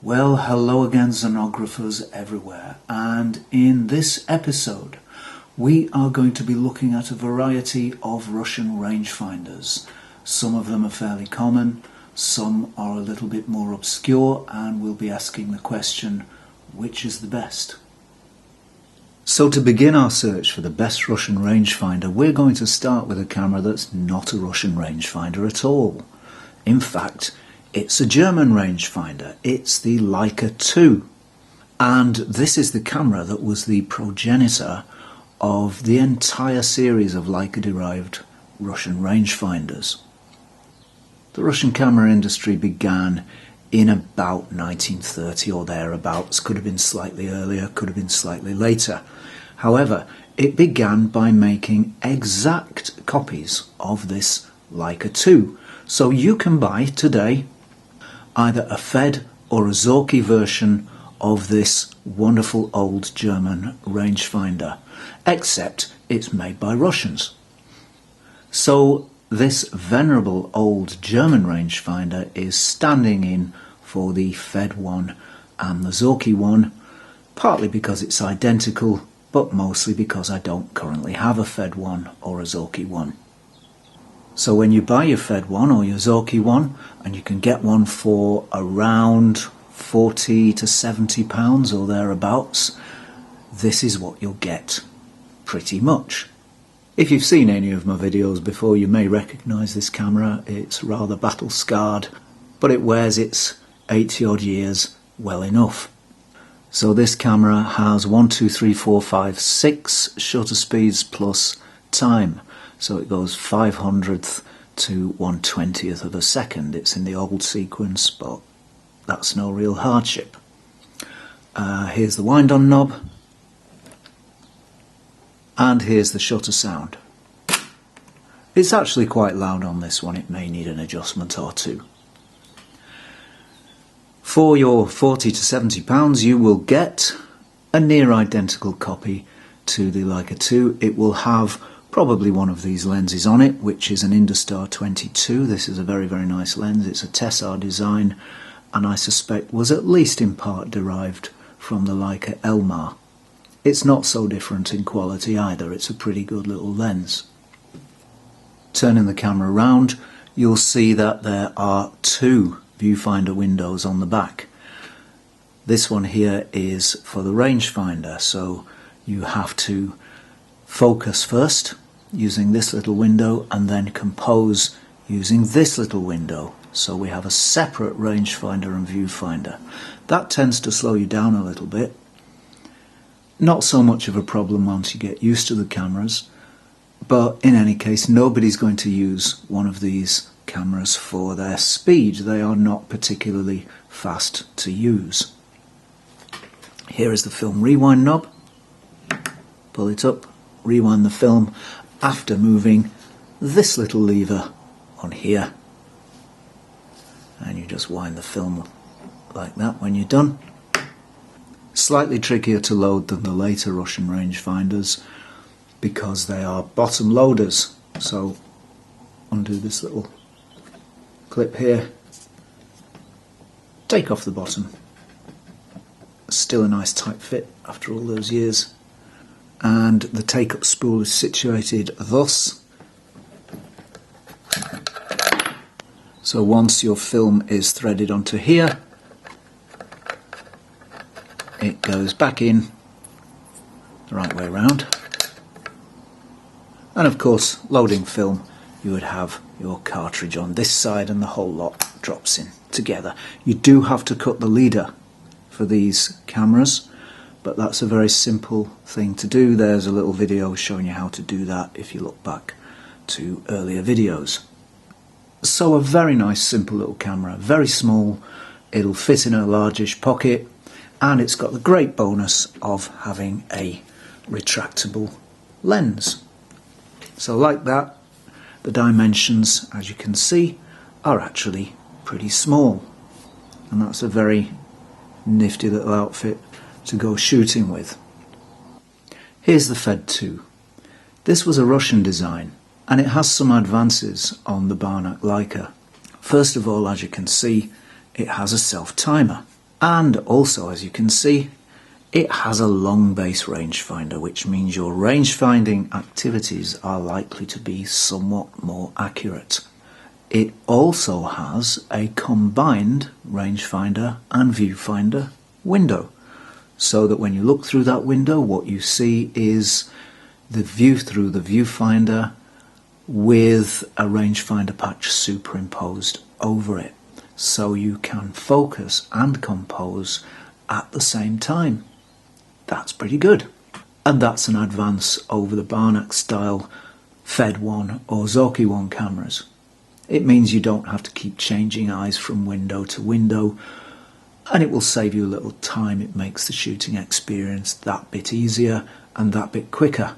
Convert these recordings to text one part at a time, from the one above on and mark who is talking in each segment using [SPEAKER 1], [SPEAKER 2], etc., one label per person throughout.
[SPEAKER 1] Well, hello again, xenographers everywhere, and in this episode we are going to be looking at a variety of Russian rangefinders. Some of them are fairly common, some are a little bit more obscure, and we'll be asking the question, which is the best? So to begin our search for the best Russian rangefinder, we're going to start with a camera that's not a Russian rangefinder at all. In fact, it's a German rangefinder. It's the Leica II. And this is the camera that was the progenitor of the entire series of Leica-derived Russian rangefinders. The Russian camera industry began in about 1930 or thereabouts. Could have been slightly earlier, could have been slightly later. However, it began by making exact copies of this Leica II. So you can buy today either a Fed or a Zorki version of this wonderful old German rangefinder, except it's made by Russians. So this venerable old German rangefinder is standing in for the Fed one and the Zoki one, partly because it's identical, but mostly because I don't currently have a Fed one or a Zoki one. So when you buy your Fed one or your Zoki one, and you can get one for around £40 to £70 or thereabouts, this is what you'll get, pretty much. If you've seen any of my videos before, you may recognise this camera. It's rather battle scarred, but it wears its 80 odd years well enough. So this camera has 1, 2, 3, 4, 5, 6 shutter speeds plus time. So it goes 500th to 1/20th of a second. It's in the old sequence, but that's no real hardship. Here's the wind-on knob, and here's the shutter sound. It's actually quite loud on this one. It may need an adjustment or two. For your £40 to £70, you will get a near identical copy to the Leica II. It will have probably one of these lenses on it, which is an Industar 22. This is a very, very nice lens. It's a Tessar design, and I suspect was at least in part derived from the Leica Elmar. It's not so different in quality either. It's a pretty good little lens. Turning the camera around, you'll see that there are two viewfinder windows on the back. This one here is for the rangefinder, so you have to focus first using this little window and then compose using this little window. So we have a separate rangefinder and viewfinder. That tends to slow you down a little bit. Not so much of a problem once you get used to the cameras, but in any case nobody's going to use one of these cameras for their speed. They are not particularly fast to use. Here is the film rewind knob. Pull it up, rewind the film after moving this little lever on here, and you just wind the film like that when you're done. Slightly trickier to load than the later Russian rangefinders because they are bottom loaders. So undo this little clip here, take off the bottom. Still a nice tight fit after all those years. And the take-up spool is situated thus. So once your film is threaded onto here, it goes back in the right way around. And of course, loading film, you would have your cartridge on this side and the whole lot drops in together. You do have to cut the leader for these cameras, but that's a very simple thing to do. There's a little video showing you how to do that if you look back to earlier videos. So a very nice simple little camera, very small, it'll fit in a largish pocket, and it's got the great bonus of having a retractable lens. So like that, the dimensions, as you can see, are actually pretty small, and that's a very nifty little outfit to go shooting with. Here's the Fed II. This was a Russian design, and it has some advances on the Barnack Leica. First of all, as you can see, it has a self-timer. And also, as you can see, it has a long base rangefinder, which means your rangefinding activities are likely to be somewhat more accurate. It also has a combined rangefinder and viewfinder window, so that when you look through that window, what you see is the view through the viewfinder with a rangefinder patch superimposed over it, so you can focus and compose at the same time. That's pretty good. And that's an advance over the Barnack style Fed 1 or Zorki 1 cameras. It means you don't have to keep changing eyes from window to window, and it will save you a little time. It makes the shooting experience that bit easier and that bit quicker.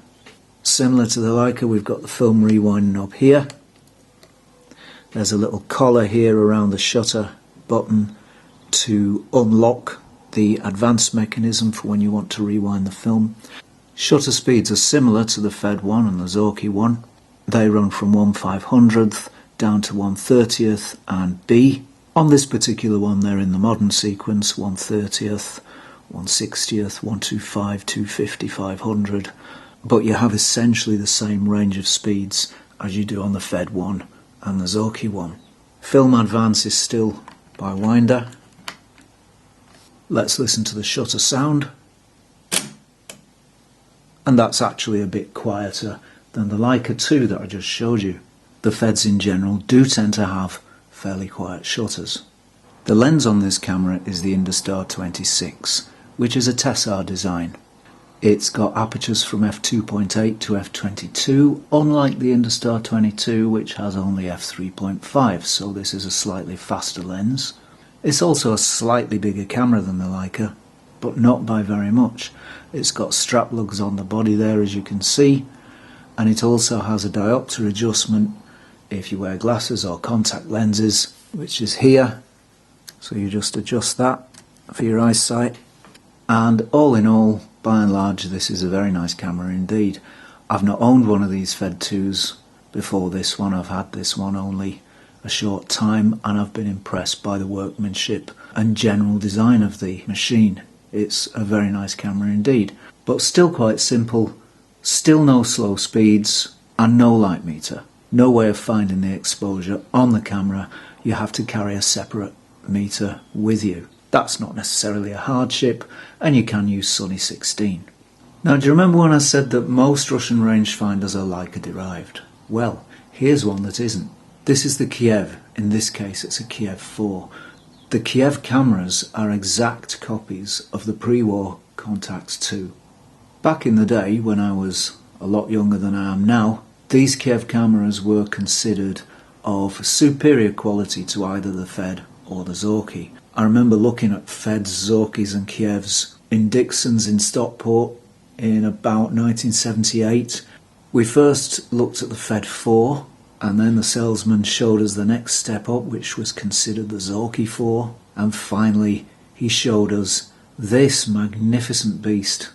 [SPEAKER 1] Similar to the Leica, we've got the film rewind knob here. There's a little collar here around the shutter button to unlock the advanced mechanism for when you want to rewind the film. Shutter speeds are similar to the Fed 1 and the Zorki 1. They run from 1/500th down to 1/30th and B. On this particular one, they're in the modern sequence: 1/30th, 1/60th, 125, 250, 500. But you have essentially the same range of speeds as you do on the Fed 1 and the Zoki 1. Film advance is still by winder. Let's listen to the shutter sound. And that's actually a bit quieter than the Leica 2 that I just showed you. The Feds in general do tend to have fairly quiet shutters. The lens on this camera is the Industar 26, which is a Tessar design. It's got apertures from f2.8 to f22, unlike the Industar 22, which has only f3.5, so this is a slightly faster lens. It's also a slightly bigger camera than the Leica, but not by very much. It's got strap lugs on the body there, as you can see, and it also has a Diopter Adjustment if you wear glasses or contact lenses, which is here. So you just adjust that for your eyesight. And all in all, by and large, this is a very nice camera indeed. I've not owned one of these Fed 2s before this one. I've had this one only a short time, and I've been impressed by the workmanship and general design of the machine. It's a very nice camera indeed, but still quite simple, still no slow speeds and no light meter. No way of finding the exposure on the camera. You have to carry a separate meter with you. That's not necessarily a hardship, and you can use Sunny 16. Now, do you remember when I said that most Russian rangefinders are Leica derived? Well, here's one that isn't. This is the Kiev. In this case, it's a Kiev 4. The Kiev cameras are exact copies of the pre-war Contax 2. Back in the day, when I was a lot younger than I am now, these Kiev cameras were considered of superior quality to either the Fed or the Zorki. I remember looking at Feds, Zorkis and Kievs in Dixon's in Stockport in about 1978. We first looked at the Fed 4, and then the salesman showed us the next step up, which was considered the Zorki 4, and finally he showed us this magnificent beast,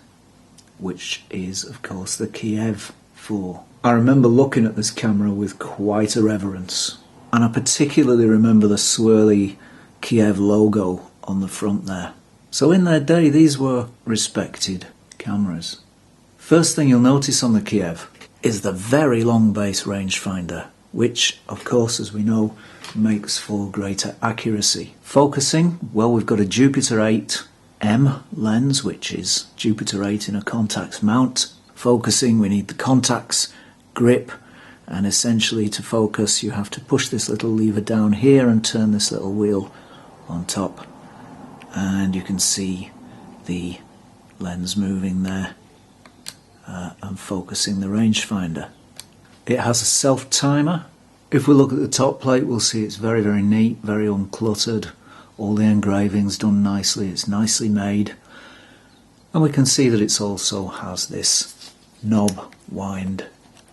[SPEAKER 1] which is of course the Kiev 4. I remember looking at this camera with quite a reverence, and I particularly remember the swirly Kiev logo on the front there. So in their day, these were respected cameras. First thing you'll notice on the Kiev is the very long base rangefinder, which of course, as we know, makes for greater accuracy. Focusing, well, we've got a Jupiter 8 M lens, which is Jupiter 8 in a Contax mount. Focusing, we need the Contax grip, and essentially to focus you have to push this little lever down here and turn this little wheel on top, and you can see the lens moving there and focusing the rangefinder. It has a self timer. If we look at the top plate, we'll see it's very, very neat, very uncluttered. All the engravings done nicely, it's nicely made, and we can see that it also has this knob wind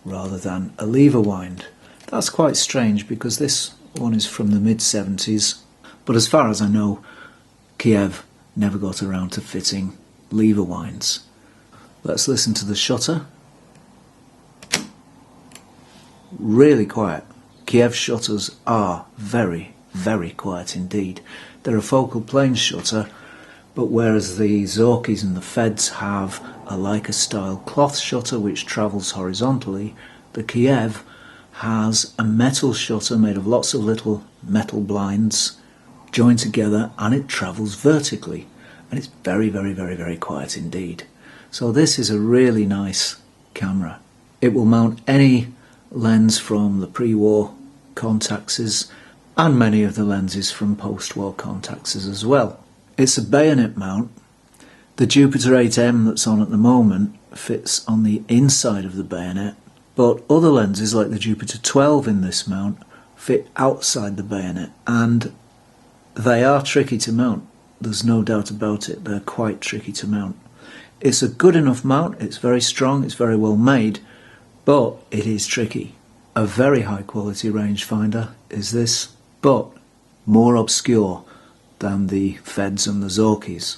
[SPEAKER 1] rather than a lever wind. That's quite strange because this one is from the mid-70s, but as far as I know, Kiev never got around to fitting lever winds. Let's listen to the shutter. Really quiet. Kiev shutters are very, very quiet indeed. They're a focal plane shutter, But whereas the Zorkis and the Feds have a Leica style cloth shutter which travels horizontally, the Kiev has a metal shutter made of lots of little metal blinds joined together, and it travels vertically, and it's very, very, very, very quiet indeed. So this is a really nice camera. It will mount any lens from the pre-war Contaxes and many of the lenses from post-war Contaxes as well. It's a bayonet mount. The Jupiter 8M that's on at the moment fits on the inside of the bayonet, but other lenses like the Jupiter 12 in this mount fit outside the bayonet, and they are tricky to mount. There's no doubt about it, they're quite tricky to mount. It's a good enough mount, it's very strong, it's very well made, but it is tricky. A very high quality rangefinder is this, but more obscure than the Feds and the Zorkis.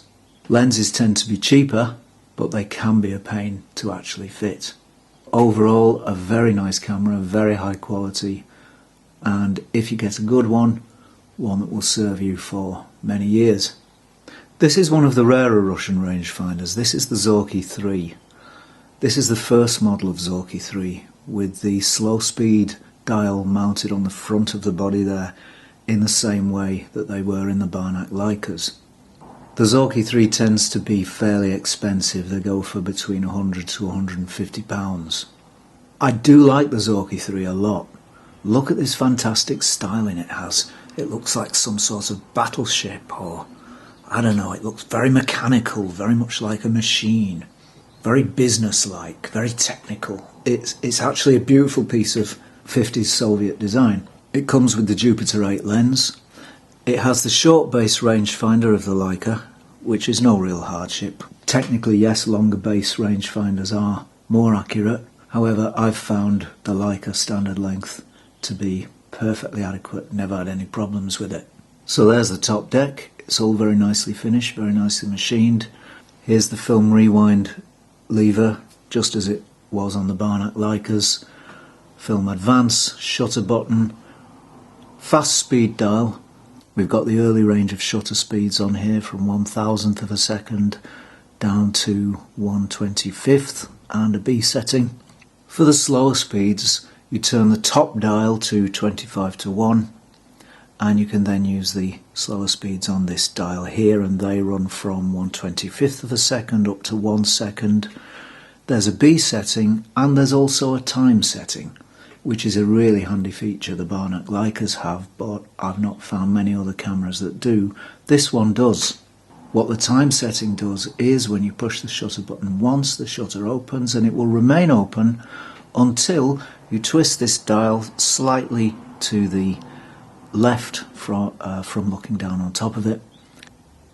[SPEAKER 1] Lenses tend to be cheaper, but they can be a pain to actually fit. Overall, a very nice camera, very high quality, and if you get a good one that will serve you for many years. This is one of the rarer Russian rangefinders. This is the Zorki III. This is the first model of Zorki III, with the slow speed dial mounted on the front of the body there, in the same way that they were in the Barnack Leicas. The Zorki III tends to be fairly expensive. They go for between £100 to £150. I do like the Zorki III a lot. Look at this fantastic styling it has. It looks like some sort of battleship, or I don't know, it looks very mechanical, very much like a machine. Very business-like, very technical. It's actually a beautiful piece of 50s Soviet design. It comes with the Jupiter 8 lens. It has the short base rangefinder of the Leica, which is no real hardship. Technically, yes, longer base rangefinders are more accurate. However, I've found the Leica standard length to be perfectly adequate, never had any problems with it. So there's the top deck. It's all very nicely finished, very nicely machined. Here's the film rewind lever, just as it was on the Barnack Leicas. Film advance, shutter button, fast speed dial. We've got the early range of shutter speeds on here from 1,000th of a second down to 1/25th, and a B setting. For the slower speeds, you turn the top dial to 25 to 1, and you can then use the slower speeds on this dial here, and they run from 1/25th of a second up to 1 second. There's a B setting, and there's also a time setting, which is a really handy feature the Barnack Leicas have, but I've not found many other cameras that do. This one does. What the time setting does is when you push the shutter button once, the shutter opens, and it will remain open until you twist this dial slightly to the left from looking down on top of it,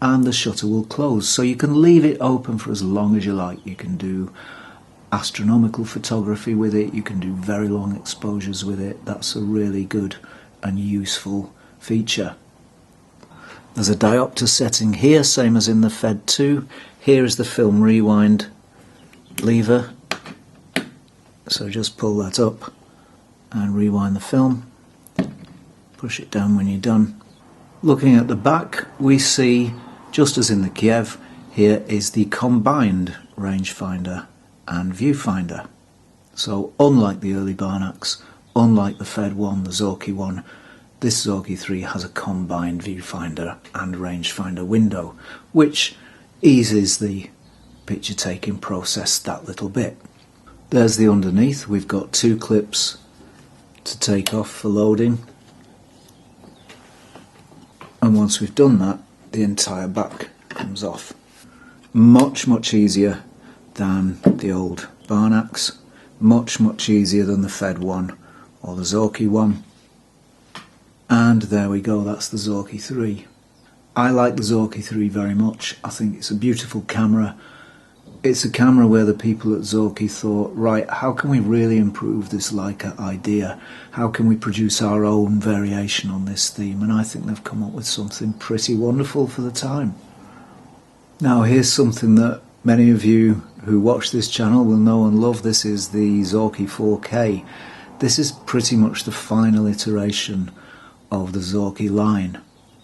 [SPEAKER 1] and the shutter will close. So you can leave it open for as long as you like. You can do astronomical photography with it, you can do very long exposures with it. That's a really good and useful feature. There's a diopter setting here, same as in the Fed 2. Here is the film rewind lever, so just pull that up and rewind the film. Push it down when you're done. Looking at the back, we see, just as in the Kiev, here is the combined rangefinder and viewfinder. So unlike the early Barnacks, unlike the Fed 1, the Zorki 1, this Zorki 3 has a combined viewfinder and rangefinder window, which eases the picture taking process that little bit. There's the underneath. We've got 2 clips to take off for loading, and once we've done that, the entire back comes off. Much easier than the old Barnacks, much easier than the Fed 1 or the Zorki 1. And there we go, that's the Zorki 3. I like the Zorki 3 very much. I think it's a beautiful camera. It's a camera where the people at Zorki thought, right, how can we really improve this Leica idea? How can we produce our own variation on this theme? And I think they've come up with something pretty wonderful for the time. Now here's something that many of you who watch this channel will know and love. This is the Zorki 4K. This is pretty much the final iteration of the Zorki line.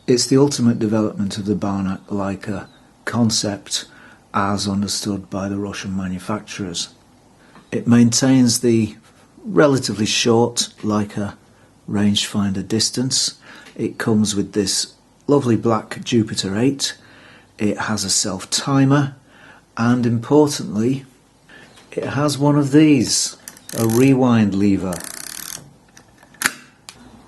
[SPEAKER 1] It's the ultimate development of the Barnack Leica concept as understood by the Russian manufacturers. It maintains the relatively short Leica rangefinder distance. It comes with this lovely black Diopter Adjustment. It has a self-timer, and importantly, it has one of these, a rewind lever.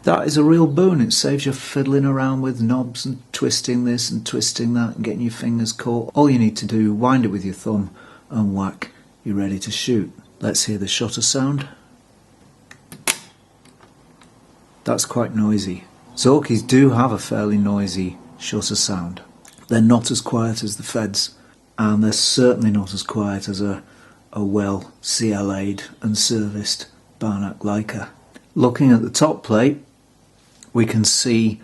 [SPEAKER 1] That is a real boon. It saves you fiddling around with knobs and twisting this and twisting that and getting your fingers caught. All you need to do, wind it with your thumb and whack, you're ready to shoot. Let's hear the shutter sound. That's quite noisy. Zorkis do have a fairly noisy shutter sound. They're not as quiet as the Feds, and they're certainly not as quiet as a well CLA'd and serviced Barnack Leica. Looking at the top plate, we can see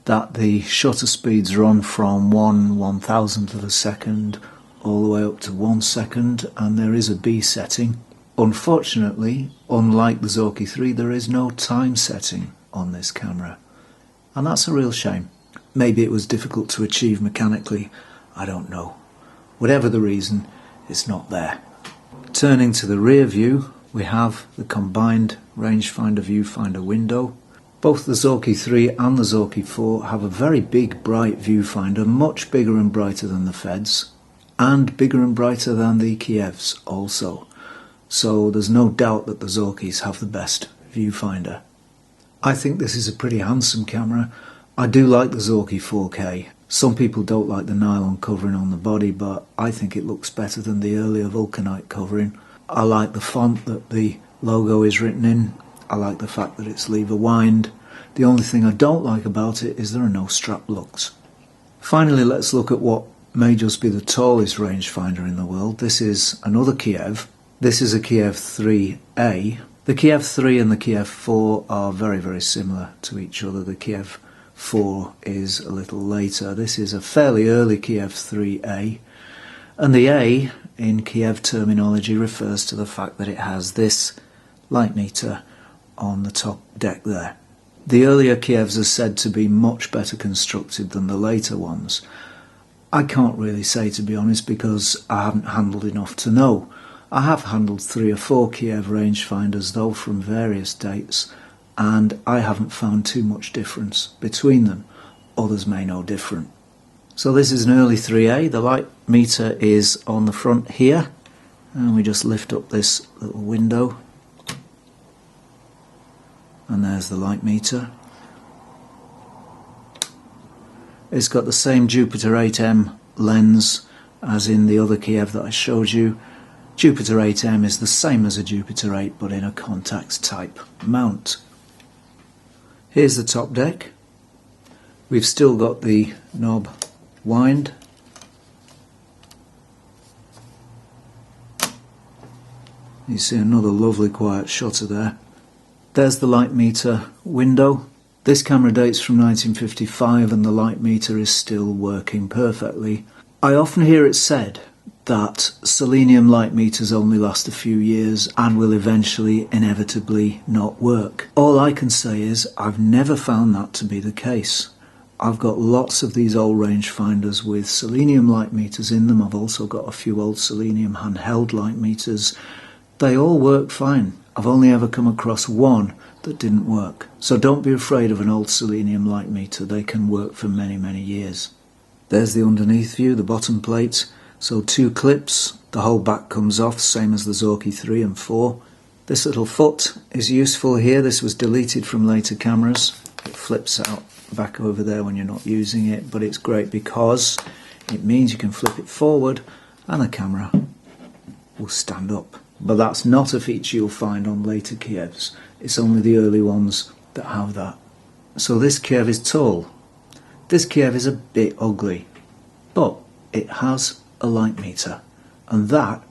[SPEAKER 1] that the shutter speeds run from 1/1000th of a second all the way up to 1 second, and there is a B setting. Unfortunately, unlike the Zorki III, there is no time setting on this camera, and that's a real shame. Maybe it was difficult to achieve mechanically, I don't know. Whatever the reason, it's not there. Turning to the rear view, we have the combined rangefinder viewfinder window. Both the Zorki III and the Zorki IV have a very big bright viewfinder, much bigger and brighter than the Feds, and bigger and brighter than the Kievs also. So there's no doubt that the Zorkis have the best viewfinder. I think this is a pretty handsome camera. I do like the Zorki 4K. Some people don't like the nylon covering on the body, but I think it looks better than the earlier vulcanite covering. I like the font that the logo is written in. I like the fact that it's lever wind. The only thing I don't like about it is there are no strap locks. Finally, let's look at what may just be the tallest rangefinder in the world. This is another Kiev. This is a Kiev 3A. The Kiev 3 and the Kiev 4 are very, very similar to each other. The Kiev 4 is a little later. This is a fairly early Kiev 3A. And the A in Kiev terminology refers to the fact that it has this light meter on the top deck there. The earlier Kievs are said to be much better constructed than the later ones. I can't really say, to be honest, because I haven't handled enough to know. I have handled 3 or 4 Kiev rangefinders though from various dates, and I haven't found too much difference between them. Others may know different. So this is an early 3A. The light meter is on the front here, and we just lift up this little window, and there's the light meter. It's got the same Diopter 8M lens as in the other Kiev that I showed you. Diopter 8M is the same as a Diopter 8 but in a Contax type mount. Here's the top deck. We've still got the knob wind. You see another lovely quiet shutter there. There's the light meter window. This camera dates from 1955 and the light meter is still working perfectly. I often hear it said that selenium light meters only last a few years and will eventually inevitably not work. All I can say is I've never found that to be the case. I've got lots of these old rangefinders with selenium light meters in them. I've also got a few old selenium handheld light meters. They all work fine. I've only ever come across one that didn't work. So don't be afraid of an old selenium light meter. They can work for many, many years. There's the underneath view, the bottom plate. So 2 clips, the whole back comes off, same as the Zorki 3 and 4. This little foot is useful here. This was deleted from later cameras. It flips out back over there when you're not using it, but it's great because it means you can flip it forward and the camera will stand up. But that's not a feature you'll find on later Kievs. It's only the early ones that have that. So this Kiev is tall. This Kiev is a bit ugly, but it has a light meter, and that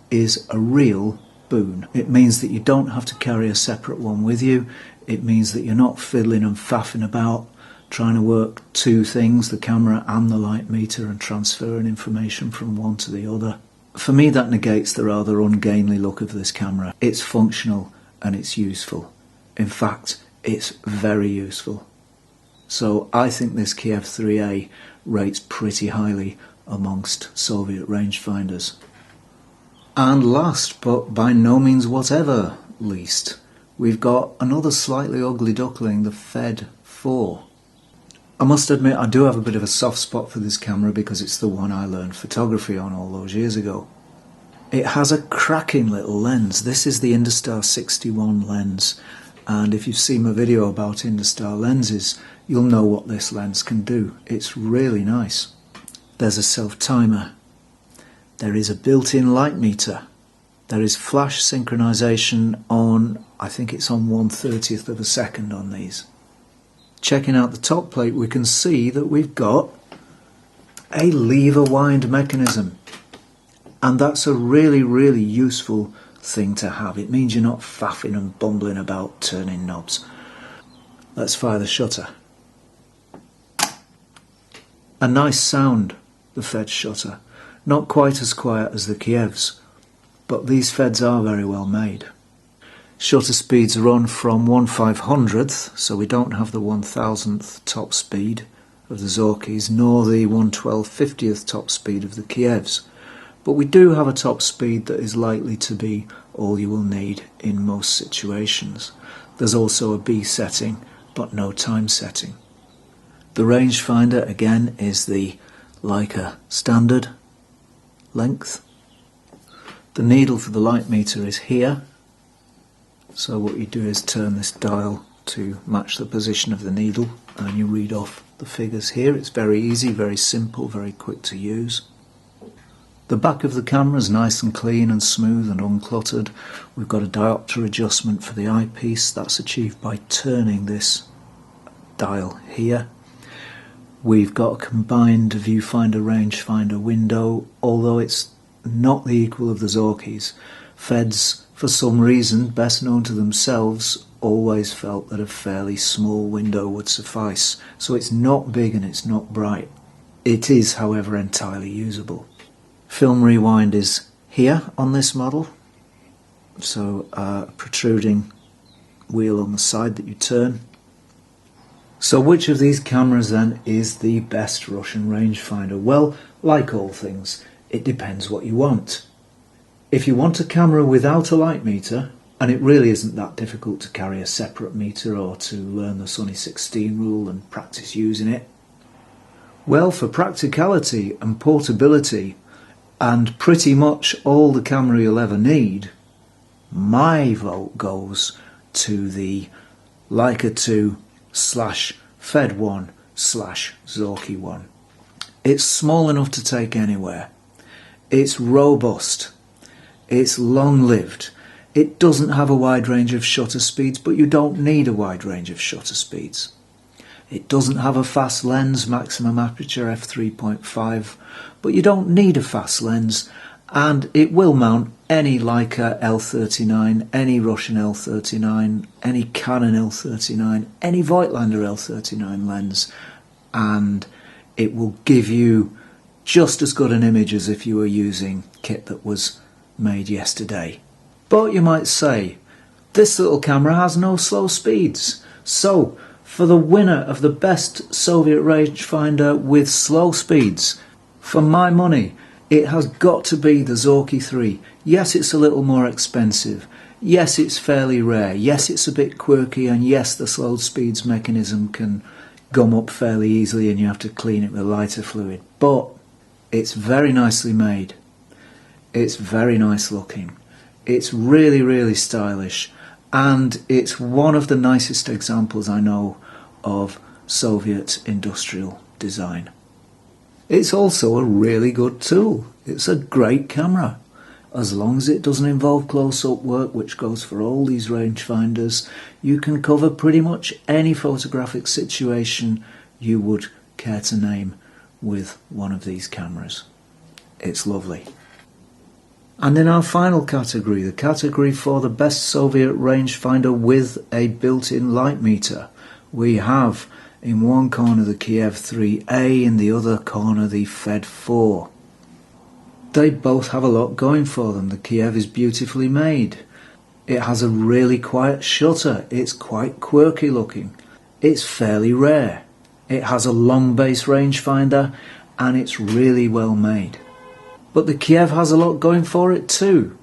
[SPEAKER 1] is a real boon. It means that you don't have to carry a separate one with you. It means that you're not fiddling and faffing about trying to work 2 things, the camera and the light meter, and transferring information from one to the other. For me, that negates the rather ungainly look of this camera. It's functional and it's useful. In fact, it's very useful. So I think this Kiev 3A rates pretty highly amongst Soviet rangefinders. And last, but by no means whatever least, we've got another slightly ugly duckling, the Fed 4. I must admit I do have a bit of a soft spot for this camera because it's the one I learned photography on all those years ago. It has a cracking little lens. This is the Industar 61 lens, and if you've seen my video about Industar lenses, you'll know what this lens can do. It's really nice. There's a self-timer. There is a built-in light meter. There is flash synchronization on, I think it's on 1/30th of a second on these. Checking out the top plate, we can see that we've got a lever wind mechanism. And that's a really, really useful thing to have. It means you're not faffing and bumbling about turning knobs. Let's fire the shutter. A nice sound, the Fed shutter. Not quite as quiet as the Kiev's, but these Feds are very well made. Shutter speeds run from 1/500th, so we don't have the 1,000th top speed of the Zorkis, nor the 1/1250th top speed of the Kiev's. But we do have a top speed that is likely to be all you will need in most situations. There's also a B setting, but no time setting. The rangefinder, again, is the Leica standard length. The needle for the light meter is here. So what you do is turn this dial to match the position of the needle and you read off the figures here. It's very easy, very simple, very quick to use. The back of the camera is nice and clean and smooth and uncluttered. We've got a diopter adjustment for the eyepiece. That's achieved by turning this dial here. We've got a combined viewfinder rangefinder window, although it's not the equal of the Zorki's. Feds, for some reason, best known to themselves, always felt that a fairly small window would suffice. So it's not big and it's not bright. It is, however, entirely usable. Film rewind is here on this model. So a protruding wheel on the side that you turn. So which of these cameras then is the best Russian rangefinder? Well, like all things, it depends what you want. If you want a camera without a light meter, and it really isn't that difficult to carry a separate meter or to learn the Sunny 16 rule and practice using it, well, for practicality and portability and pretty much all the camera you'll ever need, my vote goes to the Leica 2/Fed 1/Zorki 1. It's small enough to take anywhere. It's robust. It's long-lived. It doesn't have a wide range of shutter speeds, but you don't need a wide range of shutter speeds. It doesn't have a fast lens, maximum aperture f3.5, but you don't need a fast lens, and it will mount any Leica L39, any Russian L39, any Canon L39, any Voigtlander L39 lens, and it will give you just as good an image as if you were using kit that was made yesterday. But you might say, this little camera has no slow speeds. So, for the winner of the best Soviet rangefinder with slow speeds, for my money, it has got to be the Zorki III. Yes, it's a little more expensive. Yes, it's fairly rare. Yes, it's a bit quirky. And yes, the slow speeds mechanism can gum up fairly easily and you have to clean it with lighter fluid. But it's very nicely made. It's very nice looking. It's really, really stylish. And it's one of the nicest examples I know of Soviet industrial design. It's also a really good tool. It's a great camera. As long as it doesn't involve close-up work, which goes for all these rangefinders, you can cover pretty much any photographic situation you would care to name with one of these cameras. It's lovely. And in our final category, the category for the best Soviet rangefinder with a built-in light meter, we have in one corner the Kiev IIIa, in the other corner the Fed 4. They both have a lot going for them. The Kiev is beautifully made. It has a really quiet shutter. It's quite quirky looking. It's fairly rare. It has a long base rangefinder and it's really well made. But the Kiev has a lot going for it too.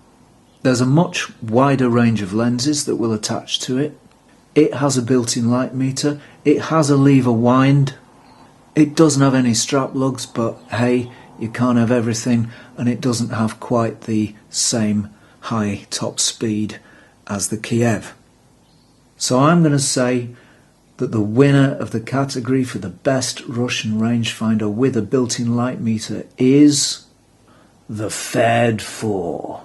[SPEAKER 1] There's a much wider range of lenses that will attach to it. It has a built-in light meter. It has a lever wind. It doesn't have any strap lugs, but hey, you can't have everything, and it doesn't have quite the same high top speed as the Kiev. So I'm going to say that the winner of the category for the best Russian rangefinder with a built-in light meter is the Fed 4.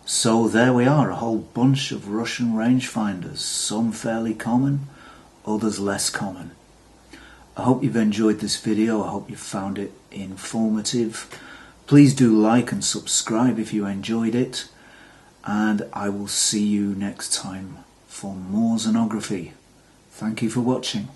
[SPEAKER 1] So there we are, a whole bunch of Russian rangefinders, some fairly common, others less common. I hope you've enjoyed this video, I hope you found it informative. Please do like and subscribe if you enjoyed it, and I will see you next time for more zonography. Thank you for watching.